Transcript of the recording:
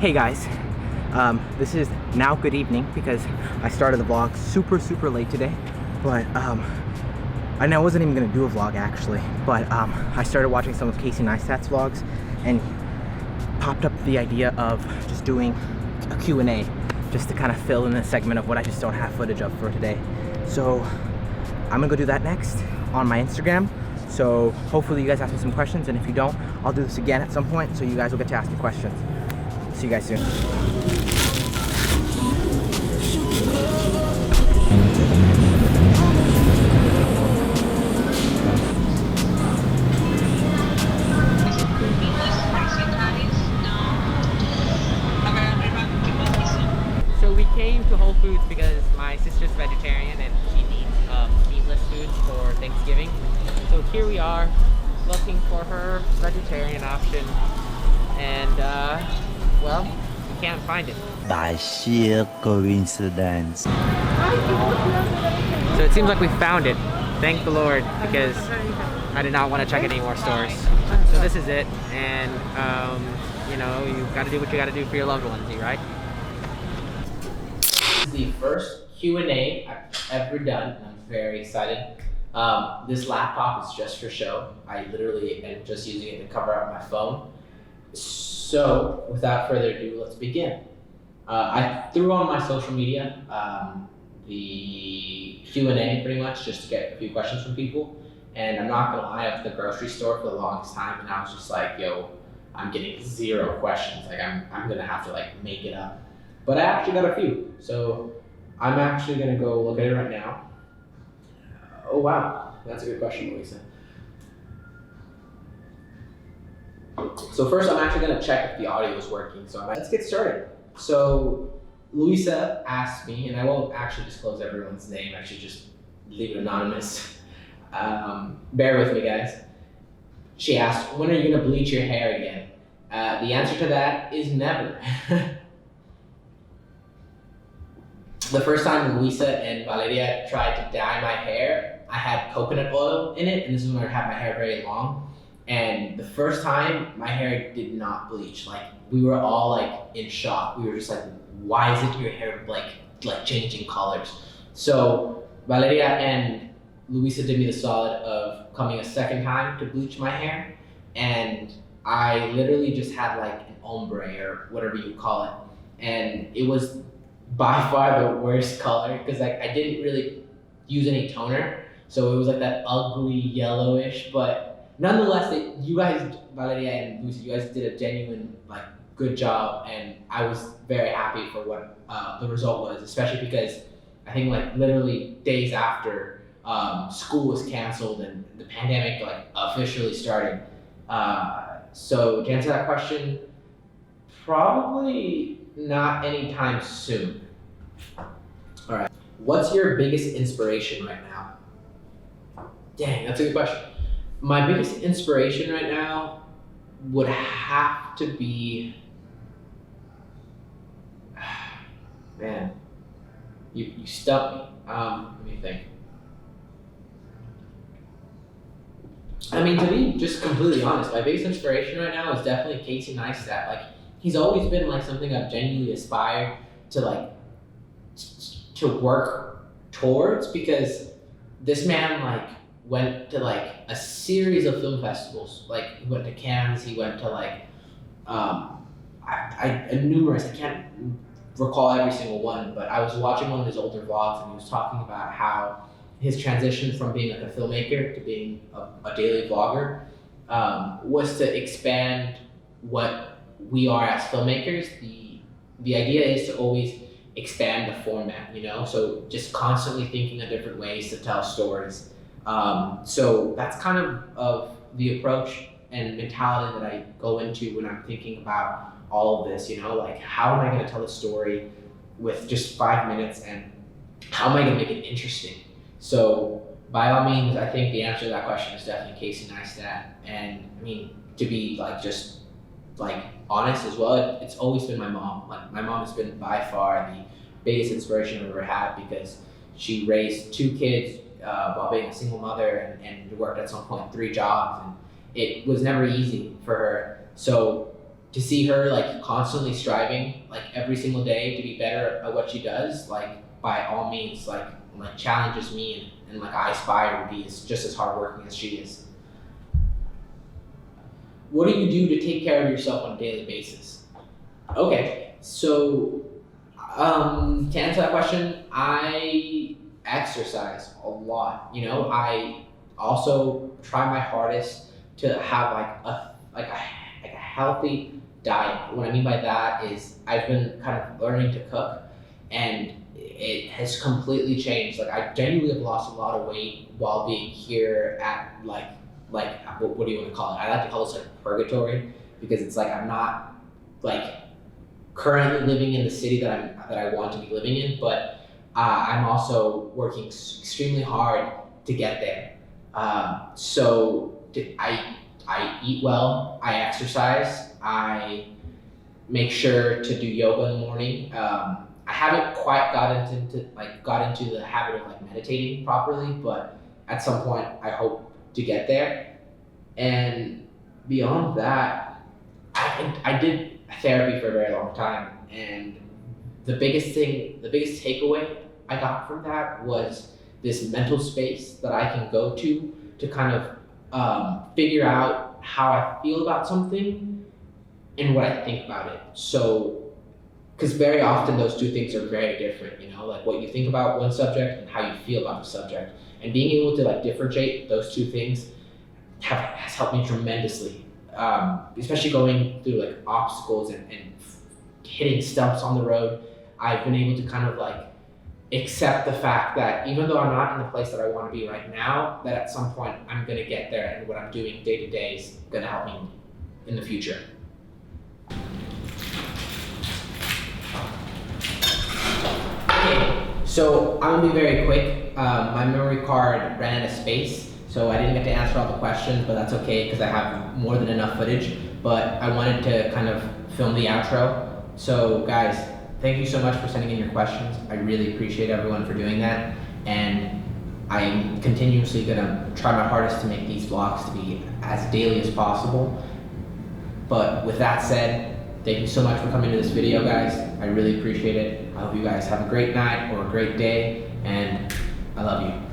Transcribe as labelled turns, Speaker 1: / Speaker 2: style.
Speaker 1: Hey guys, this is now good evening because I started the vlog super late today, but I know I wasn't even gonna do a vlog actually, but I started watching some of Casey Neistat's vlogs and popped up the idea of just doing a Q&A just to kind of fill in a segment of what I just don't have footage of for today. So I'm gonna go do that next on my Instagram. So hopefully you guys ask me some questions, and if you don't, I'll do this again at some point so you guys will get to ask me questions. See you guys soon. So we came to Whole Foods because my sister's vegetarian and she needs meatless foods for Thanksgiving. So here we are looking for her vegetarian option, and well, we can't find it.
Speaker 2: By sheer coincidence.
Speaker 1: So it seems like we found it. Thank the Lord, because I did not want to check any more stores. So this is it, and you know, you got to do what you got to do for your loved ones, right? This is the first Q&A I've ever done, and I'm very excited. This laptop is just for show. I literally am just using it to cover up my phone. So without further ado, let's begin. I threw on my social media the Q&A pretty much just to get a few questions from people. And I'm not gonna lie, I was at the grocery store for the longest time, and I was just like, yo, I'm getting zero questions. Like I'm gonna have to like make it up. But I actually got a few. So I'm actually gonna go look at it right now. Oh wow, that's a good question, Louisa. So first, I'm actually gonna check if the audio is working. So let's get started. So Louisa asked me, and I won't actually disclose everyone's name. I should just leave it anonymous. Bear with me, guys. She asked, when are you gonna bleach your hair again? The answer to that is never. The first time Louisa and Valeria tried to dye my hair, I had coconut oil in it, and this is when I had my hair very long. And the first time, my hair did not bleach. Like, we were all like in shock. We were just like, why isn't your hair like changing colors? So Valeria and Louisa did me the solid of coming a second time to bleach my hair. And I literally just had like an ombre or whatever you call it. And it was by far the worst color because like I didn't really use any toner. So it was like that ugly yellowish, but nonetheless, you guys, Valeria and Lucy, you guys did a genuine, like, good job, and I was very happy for what the result was, especially because I think, like, literally days after school was canceled and the pandemic, like, officially started. So to answer that question, probably not anytime soon. All right. What's your biggest inspiration right now? Dang, that's a good question. My biggest inspiration right now would have to be, man, you stumped me. Let me think. I mean, to be just completely honest, my biggest inspiration right now is definitely Casey Neistat. Like, he's always been like something I've genuinely aspired to like to work towards, because this man like went to like a series of film festivals. Like, he went to Cannes, he went to like numerous, I can't recall every single one, but I was watching one of his older vlogs and he was talking about how his transition from being like a filmmaker to being a daily vlogger was to expand what we are as filmmakers. The idea is to always expand the format, you know? So just constantly thinking of different ways to tell stories. So that's kind of the approach and mentality that I go into when I'm thinking about all of this, you know, like how am I going to tell a story with just 5 minutes, and how am I going to make it interesting? So by all means, I think the answer to that question is definitely Casey Neistat. And I mean, to be like just like honest as well, it's always been my mom. Like, my mom has been by far the biggest inspiration I've ever had, because she raised 2 kids while being a single mother, and worked at some point 3 jobs, and it was never easy for her. So to see her like constantly striving like every single day to be better at what she does, like by all means, like challenges me, and like I aspire to be just as hardworking as she is. What do you do to take care of yourself on a daily basis? Okay, so to answer that question, I exercise a lot. You know, I also try my hardest to have like a healthy diet. What I mean by that is I've been kind of learning to cook, and it has completely changed. Like I genuinely have lost a lot of weight while being here at like what do you want to call it? I like to call this like purgatory, because it's like I'm not like currently living in the city that I want to be living in, but I'm also working extremely hard to get there. I eat well, I exercise, I make sure to do yoga in the morning. I haven't quite got into the habit of like meditating properly, but at some point I hope to get there. And beyond that, I did therapy for a very long time, and the biggest takeaway I got from that was this mental space that I can go to kind of figure out how I feel about something and what I think about it. So, because very often those two things are very different, you know, like what you think about one subject and how you feel about the subject. And being able to like differentiate those two things has helped me tremendously, especially going through like obstacles and hitting stumps on the road. I've been able to kind of like accept the fact that even though I'm not in the place that I want to be right now, that at some point I'm going to get there, and what I'm doing day to day is going to help me in the future. Okay, so I'm going to be very quick. My memory card ran out of space, so I didn't get to answer all the questions, but that's okay because I have more than enough footage. But I wanted to kind of film the outro. So guys, thank you so much for sending in your questions. I really appreciate everyone for doing that. And I'm continuously gonna try my hardest to make these vlogs to be as daily as possible. But with that said, thank you so much for coming to this video, guys. I really appreciate it. I hope you guys have a great night or a great day, and I love you.